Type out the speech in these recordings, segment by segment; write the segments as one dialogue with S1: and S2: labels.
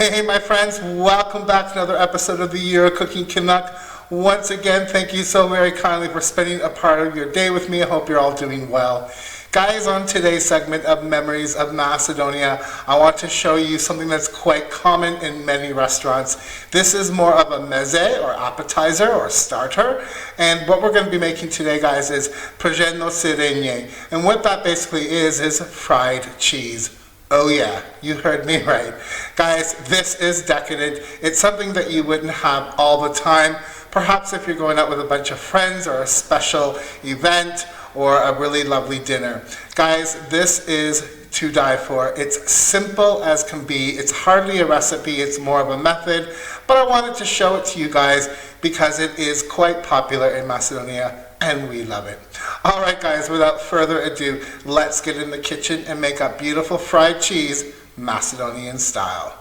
S1: Hey my friends, welcome back to another episode of the Year of Cooking Canuck. Once again, thank you so very kindly for spending a part of your day with me. I hope you're all doing well. Guys, on today's segment of Memories of Macedonia, I want to show you something that's quite common in many restaurants. This is more of a meze, or appetizer, or starter. And what we're going to be making today, guys, is PRISM sirenje. And what that basically is fried cheese. Oh yeah, you heard me right. Guys, this is decadent. It's something that you wouldn't have all the time. Perhaps if you're going out with a bunch of friends or a special event or a really lovely dinner. Guys, this is to die for. It's simple as can be. It's hardly a recipe, it's more of a method. But I wanted to show it to you guys because it is quite popular in Macedonia and we love it. Alright guys, without further ado, let's get in the kitchen and make up beautiful fried cheese, Macedonian style.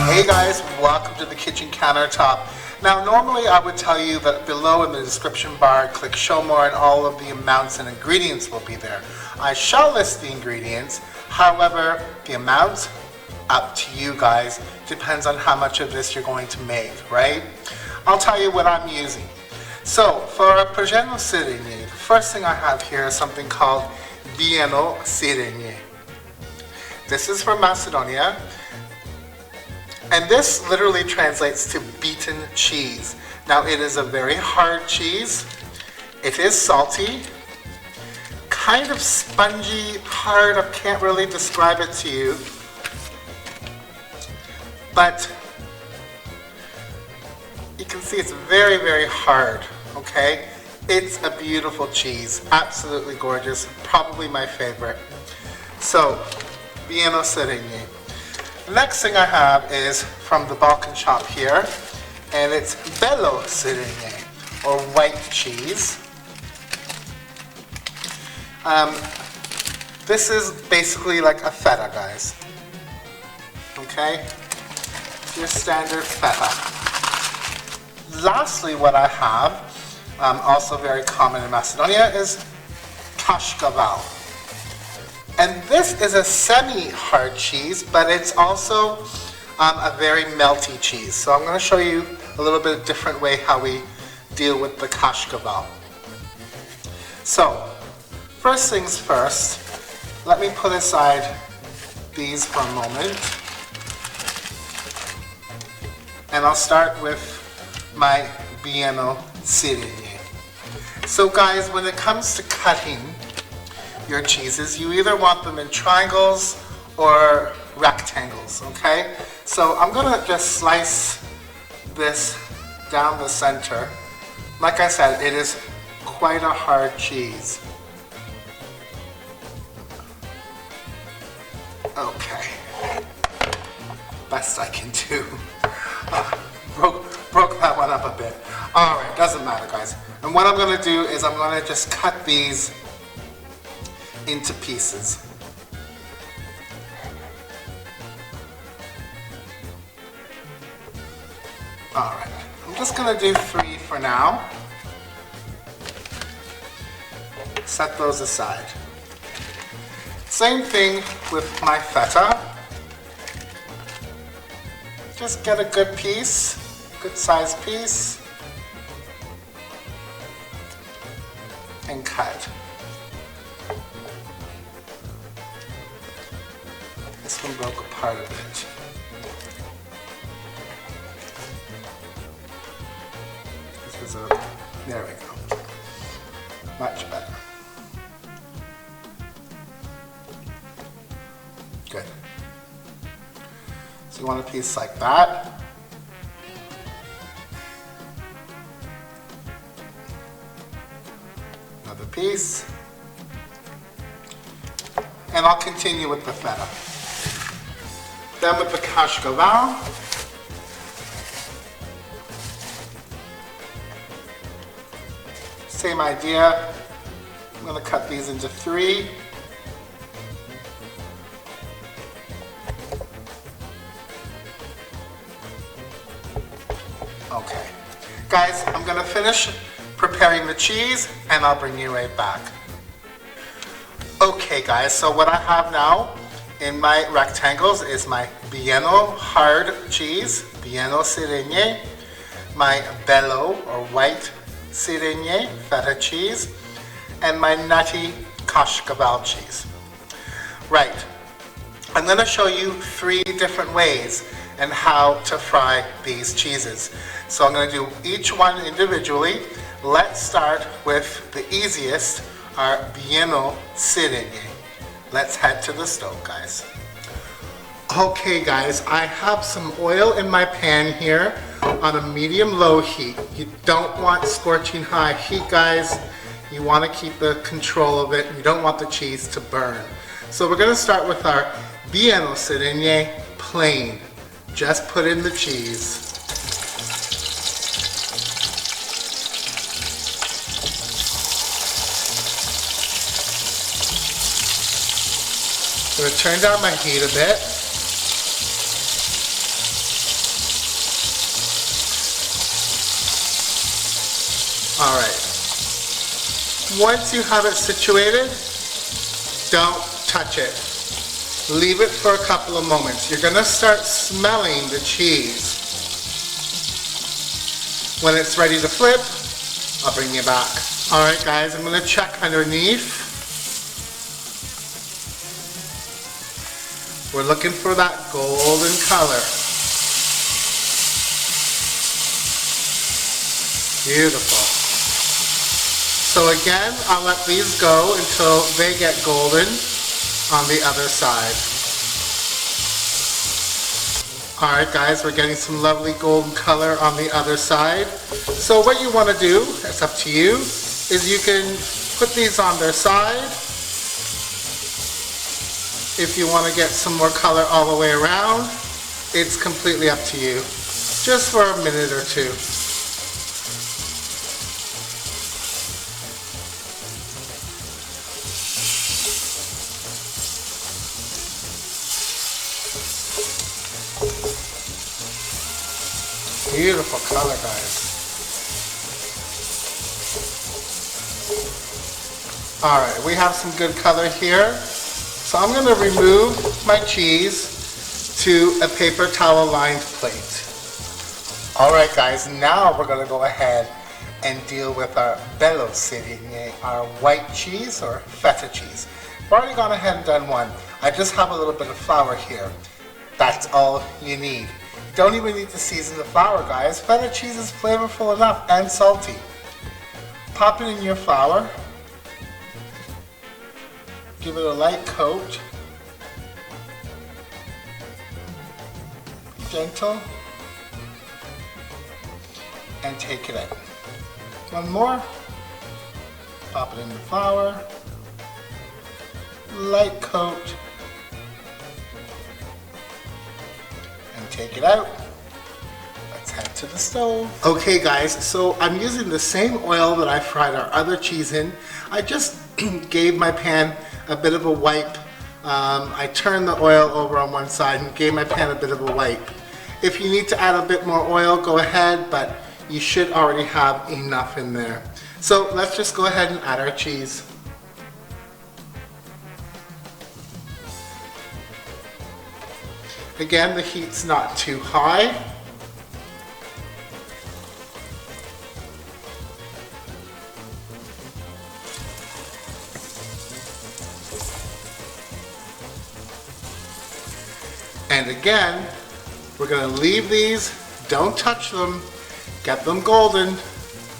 S1: Hey guys, welcome to the kitchen countertop. Now normally I would tell you that below in the description bar, click show more and all of the amounts and ingredients will be there. I shall list the ingredients, however the amounts, up to you guys, depends on how much of this you're going to make, right? I'll tell you what I'm using. So for a PRISM sirenje, the first thing I have here is something called Bieno sirenje. This is from Macedonia. And this literally translates to beaten cheese. Now it is a very hard cheese. It is salty, kind of spongy, hard. I can't really describe it to you. But you can see it's very, very hard, okay? It's a beautiful cheese, absolutely gorgeous, probably my favorite. So, Bieno sirenje. The next thing I have is from the Balkan shop here, and it's Belo sirenje, or white cheese. This is basically like a feta, guys. Okay? Your standard feta. Lastly, what I have, also very common in Macedonia, is Kashkaval. And this is a semi-hard cheese, but it's also a very melty cheese. So I'm going to show you a little bit different way how we deal with the Kashkaval. So, first things first, let me put aside these for a moment. And I'll start with my Bieno sirenje. So guys, when it comes to cutting your cheeses, you either want them in triangles or rectangles, okay? So I'm gonna just slice this down the center. Like I said, it is quite a hard cheese. Okay, best I can do. Broke that one up a bit. Alright, doesn't matter guys. And what I'm going to do is I'm going to just cut these into pieces. Alright, I'm just going to do 3 for now. Set those aside. Same thing with my feta. Just get a good piece, good sized piece, and cut. This one broke apart a bit. This is there we go. Much better. Good. So you want a piece like that. Another piece. And I'll continue with the feta. Then with the Kashkaval. Same idea. I'm going to cut these into 3. Okay. Guys, I'm going to finish preparing the cheese, and I'll bring you right back. Okay guys, so what I have now in my rectangles is my Bieno hard cheese, Bieno Sirenje, my Belo or white Sirenje, Feta cheese, and my nutty Kashkaval cheese. Right, I'm going to show you 3 different ways and how to fry these cheeses. So I'm going to do each one individually. Let's start with the easiest, our Bieno Sirenje. Let's head to the stove, guys. Okay guys, I have some oil in my pan here on a medium-low heat. You don't want scorching high heat, guys. You want to keep the control of it. You don't want the cheese to burn. So we're going to start with our Bieno Sirenje plain. Just put in the cheese. I'm going to turn down my heat a bit. Alright. Once you have it situated, don't touch it. Leave it for a couple of moments. You're going to start smelling the cheese. When it's ready to flip, I'll bring you back. Alright guys, I'm going to check underneath. We're looking for that golden color. Beautiful. So again, I'll let these go until they get golden on the other side. Alright guys, we're getting some lovely golden color on the other side. So what you want to do, it's up to you, is you can put these on their side. If you want to get some more color all the way around, it's completely up to you. Just for a minute or 2. Beautiful color, guys. Alright, we have some good color here. So I'm going to remove my cheese to a paper towel lined plate. Alright guys, now we're going to go ahead and deal with our Belo Sirenje, our white cheese or feta cheese. I've already gone ahead and done one. I just have a little bit of flour here. That's all you need. You don't even need to season the flour, guys. Feta cheese is flavorful enough and salty. Pop it in your flour. Give it a light coat. Gentle. And take it out. One more. Pop it in the flour. Light coat. And take it out. Let's head to the stove. Okay guys, so I'm using the same oil that I fried our other cheese in. I just gave my pan a bit of a wipe. I turned the oil over on one side and gave my pan a bit of a wipe. If you need to add a bit more oil, go ahead, but you should already have enough in there. So let's just go ahead and add our cheese. Again, the heat's not too high. And again, we're going to leave these, don't touch them, get them golden,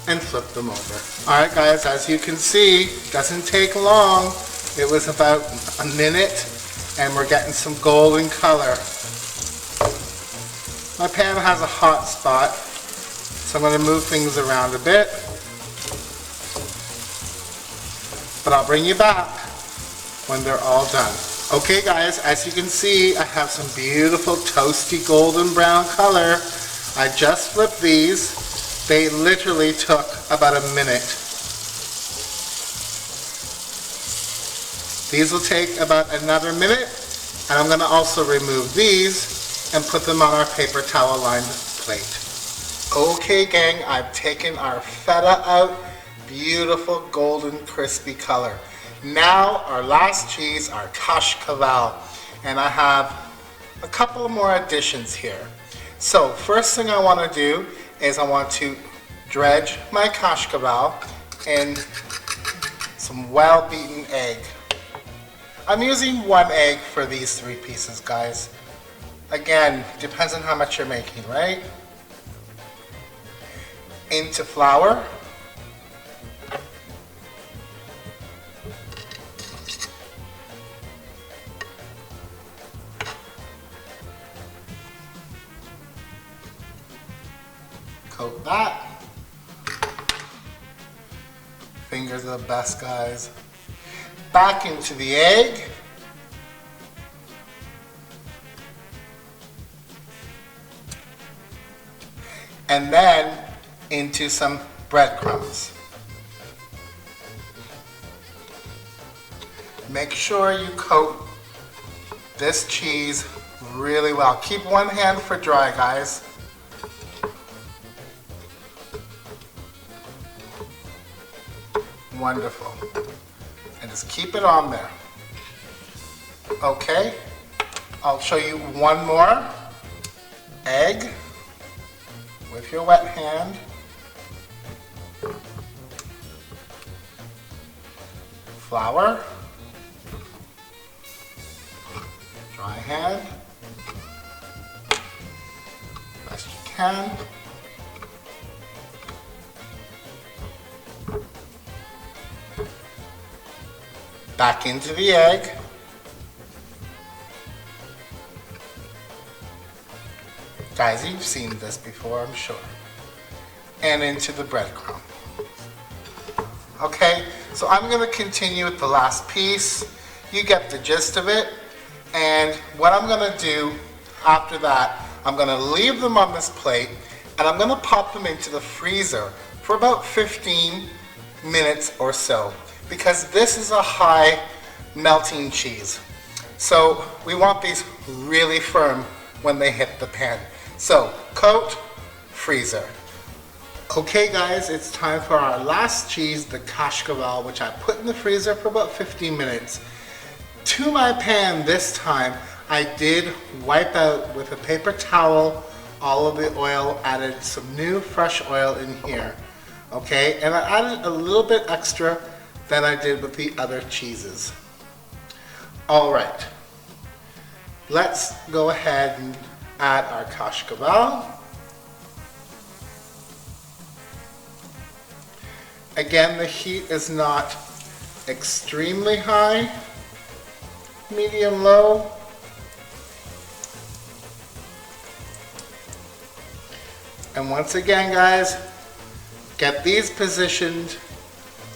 S1: and flip them over. Alright guys, as you can see, doesn't take long. It was about a minute, and we're getting some golden color. My pan has a hot spot, so I'm going to move things around a bit. But I'll bring you back when they're all done. Okay guys, as you can see, I have some beautiful toasty golden brown color. I just flipped these. They literally took about a minute. These will take about another minute, and I'm going to also remove these and put them on our paper towel lined plate. Okay gang, I've taken our feta out beautiful golden crispy color. Now our last cheese, our Kashkaval, and I have a couple more additions here. So first thing I want to do is I want to dredge my Kashkaval in some well-beaten egg. I'm using 1 egg for these 3 pieces, guys. Again, depends on how much you're making, right? Into flour. Coat that. Fingers are the best, guys. Back into the egg. And then into some breadcrumbs. Make sure you coat this cheese really well. Keep one hand for dry, guys. Wonderful. And just keep it on there. Okay, I'll show you one more. Egg with your wet hand. Flour. Dry hand. Best you can. Back into the egg. Guys, you've seen this before, I'm sure. And into the breadcrumb. Okay, so I'm going to continue with the last piece. You get the gist of it. And what I'm going to do after that, I'm going to leave them on this plate and I'm going to pop them into the freezer for about 15 minutes or so, because this is a high melting cheese. So we want these really firm when they hit the pan. So coat, freezer. Okay guys, it's time for our last cheese, the Kashkaval, which I put in the freezer for about 15 minutes. To my pan this time, I did wipe out with a paper towel all of the oil, added some new fresh oil in here. Okay, and I added a little bit extra than I did with the other cheeses. All right, let's go ahead and add our Kashkaval. Again, the heat is not extremely high, medium low. And once again, guys, get these positioned.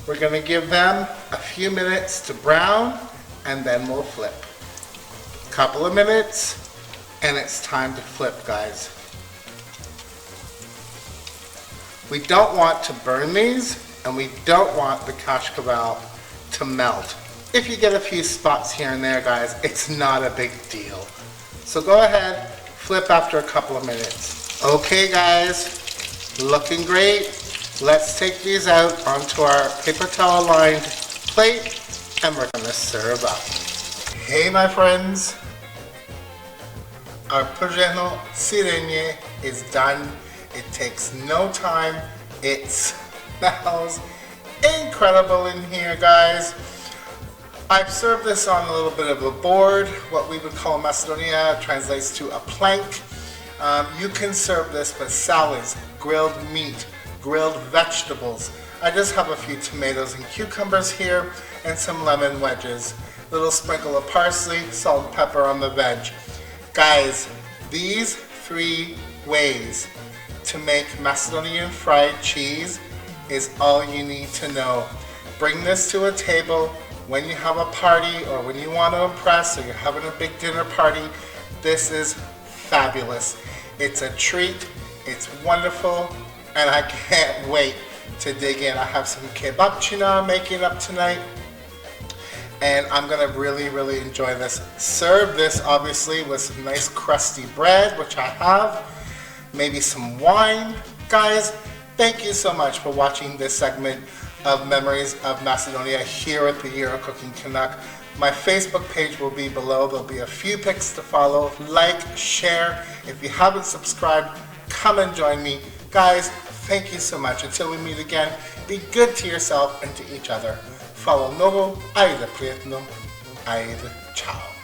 S1: We're going to give them a few minutes to brown and then we'll flip. Couple of minutes and it's time to flip, guys. We don't want to burn these and we don't want the Kashkaval to melt. If you get a few spots here and there, guys, it's not a big deal. So go ahead, flip after a couple of minutes. Okay guys, looking great. Let's take these out onto our paper towel lined plate and we're gonna serve up. Hey my friends, our PRŽENO SIRENJE is done. It takes no time. It smells incredible in here, guys. I've served this on a little bit of a board, what we would call in Macedonia translates to a plank. You can serve this with salads, grilled meat, grilled vegetables. I just have a few tomatoes and cucumbers here and some lemon wedges. Little sprinkle of parsley, salt and pepper on the veg. Guys, these 3 ways to make Macedonian fried cheese is all you need to know. Bring this to a table when you have a party or when you want to impress or you're having a big dinner party. This is fabulous. It's a treat, it's wonderful, and I can't wait to dig in. I have some kebabchina I'm making up tonight, and I'm gonna really enjoy this. Serve this obviously with some nice crusty bread, which I have, maybe some wine. Guys, thank you so much for watching this segment of memories of Macedonia here at the Year of Cooking Canuck. My Facebook page will be below. There'll be a few pics to follow. Like, share. If you haven't subscribed, come and join me. Guys, thank you so much. Until we meet again, be good to yourself and to each other. Follow Novo, ajde prijetno, ajde, ciao.